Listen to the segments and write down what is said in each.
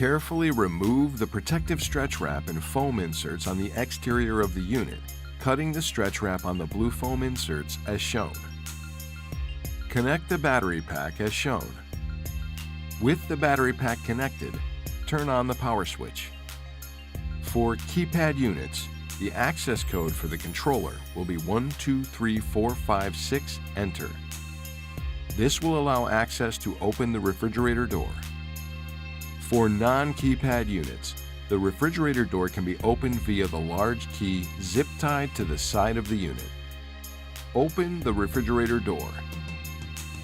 Carefully remove the protective stretch wrap and foam inserts on the exterior of the unit, cutting the stretch wrap on the blue foam inserts as shown. Connect the battery pack as shown. With the battery pack connected, turn on the power switch. For keypad units, the access code for the controller will be 123456 enter. This will allow access to open the refrigerator door. For non-keypad units, the refrigerator door can be opened via the large key zip-tied to the side of the unit. Open the refrigerator door.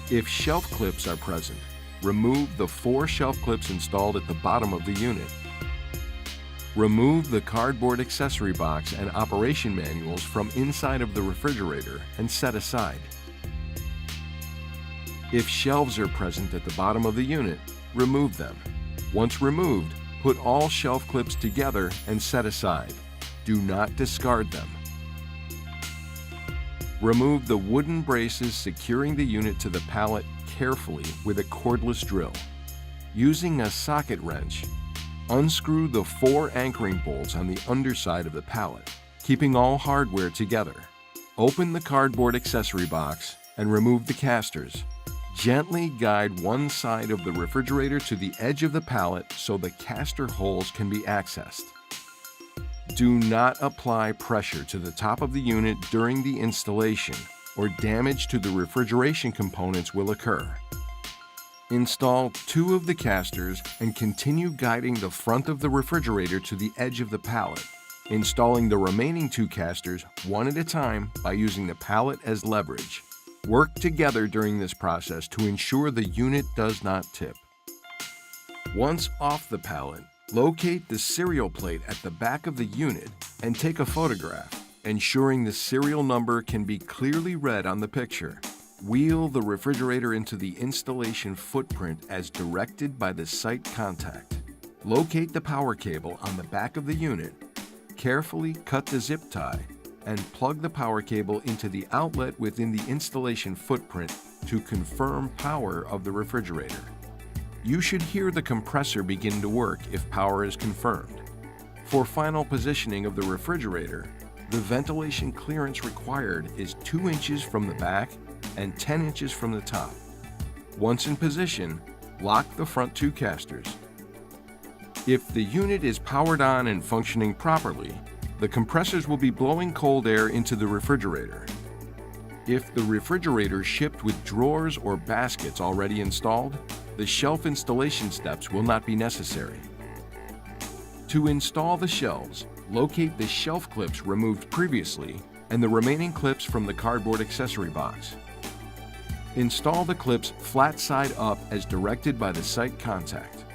If shelf clips are present, remove the 4 shelf clips installed at the bottom of the unit. Remove the cardboard accessory box and operation manuals from inside of the refrigerator and set aside. If shelves are present at the bottom of the unit, remove them. Once removed, put all shelf clips together and set aside. Do not discard them. Remove the wooden braces securing the unit to the pallet carefully with a cordless drill. Using a socket wrench, unscrew the 4 anchoring bolts on the underside of the pallet, keeping all hardware together. Open the cardboard accessory box and remove the casters. Gently guide one side of the refrigerator to the edge of the pallet so the caster holes can be accessed. Do not apply pressure to the top of the unit during the installation, or damage to the refrigeration components will occur. Install 2 of the casters and continue guiding the front of the refrigerator to the edge of the pallet, installing the remaining 2 casters one at a time by using the pallet as leverage. Work together during this process to ensure the unit does not tip. Once off the pallet, locate the serial plate at the back of the unit and take a photograph, ensuring the serial number can be clearly read on the picture. Wheel the refrigerator into the installation footprint as directed by the site contact. Locate the power cable on the back of the unit, carefully cut the zip tie, and plug the power cable into the outlet within the installation footprint to confirm power of the refrigerator. You should hear the compressor begin to work if power is confirmed. For final positioning of the refrigerator, the ventilation clearance required is 2 inches from the back and 10 inches from the top. Once in position, lock the front 2 casters. If the unit is powered on and functioning properly, the compressors will be blowing cold air into the refrigerator. If the refrigerator shipped with drawers or baskets already installed, the shelf installation steps will not be necessary. To install the shelves, locate the shelf clips removed previously and the remaining clips from the cardboard accessory box. Install the clips flat side up as directed by the site contact.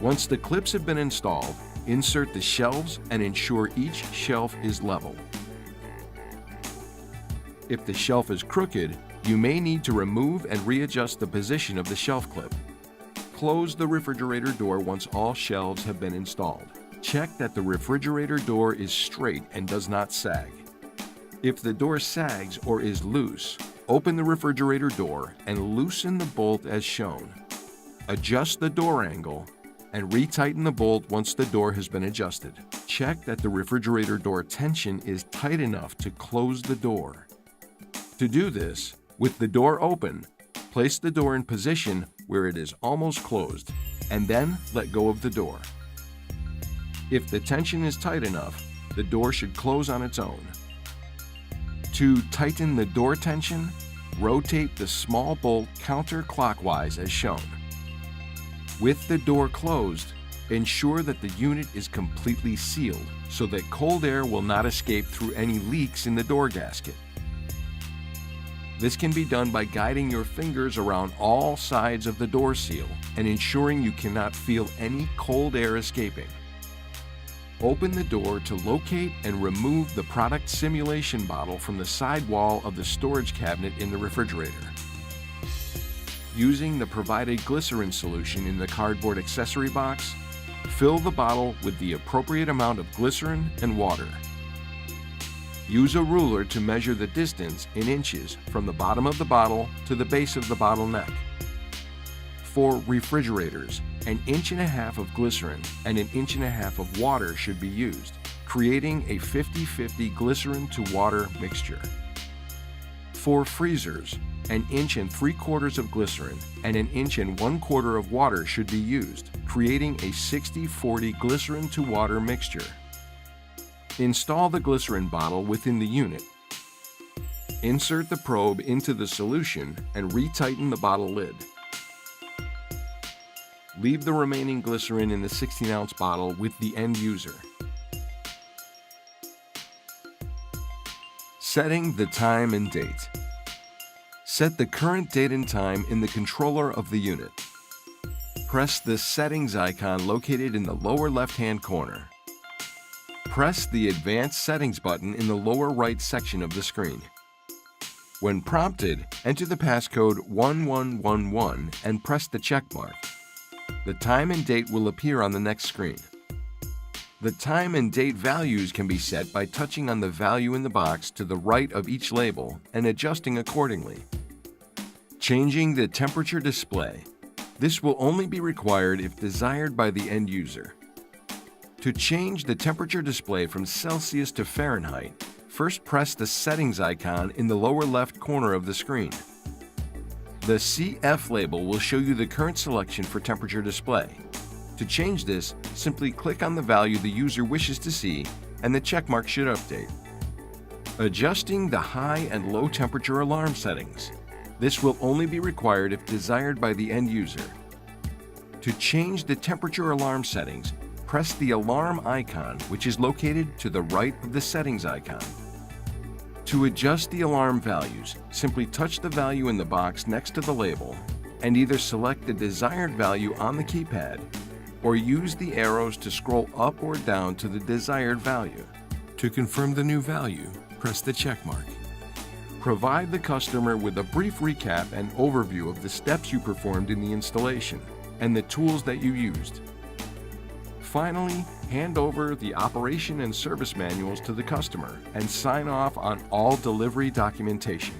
Once the clips have been installed, insert the shelves and ensure each shelf is level. If the shelf is crooked, you may need to remove and readjust the position of the shelf clip. Close the refrigerator door once all shelves have been installed. Check that the refrigerator door is straight and does not sag. If the door sags or is loose, open the refrigerator door and loosen the bolt as shown. Adjust the door angle and retighten the bolt once the door has been adjusted. Check that the refrigerator door tension is tight enough to close the door. To do this, with the door open, place the door in position where it is almost closed, and then let go of the door. If the tension is tight enough, the door should close on its own. To tighten the door tension, rotate the small bolt counterclockwise as shown. With the door closed, ensure that the unit is completely sealed so that cold air will not escape through any leaks in the door gasket. This can be done by guiding your fingers around all sides of the door seal and ensuring you cannot feel any cold air escaping. Open the door to locate and remove the product simulation bottle from the side wall of the storage cabinet in the refrigerator. Using the provided glycerin solution in the cardboard accessory box, fill the bottle with the appropriate amount of glycerin and water. Use a ruler to measure the distance in inches from the bottom of the bottle to the base of the bottle neck. For refrigerators, 1.5 inches of glycerin and 1.5 inches of water should be used, creating a 50-50 glycerin to water mixture. For freezers, 1.75 inches of glycerin and 1.25 inches of water should be used, creating a 60-40 glycerin to water mixture. Install the glycerin bottle within the unit. Insert the probe into the solution and retighten the bottle lid. Leave the remaining glycerin in the 16-ounce bottle with the end user. Setting the time and date. Set the current date and time in the controller of the unit. Press the settings icon located in the lower left-hand corner. Press the Advanced Settings button in the lower right section of the screen. When prompted, enter the passcode 1111 and press the check mark. The time and date will appear on the next screen. The time and date values can be set by touching on the value in the box to the right of each label and adjusting accordingly. Changing the temperature display. This will only be required if desired by the end user. To change the temperature display from Celsius to Fahrenheit, first press the settings icon in the lower left corner of the screen. The CF label will show you the current selection for temperature display. To change this, simply click on the value the user wishes to see and the checkmark should update. Adjusting the high and low temperature alarm settings. This will only be required if desired by the end user. To change the temperature alarm settings, press the alarm icon, which is located to the right of the settings icon. To adjust the alarm values, simply touch the value in the box next to the label and either select the desired value on the keypad or use the arrows to scroll up or down to the desired value. To confirm the new value, press the check mark. Provide the customer with a brief recap and overview of the steps you performed in the installation and the tools that you used. Finally, hand over the operation and service manuals to the customer and sign off on all delivery documentation.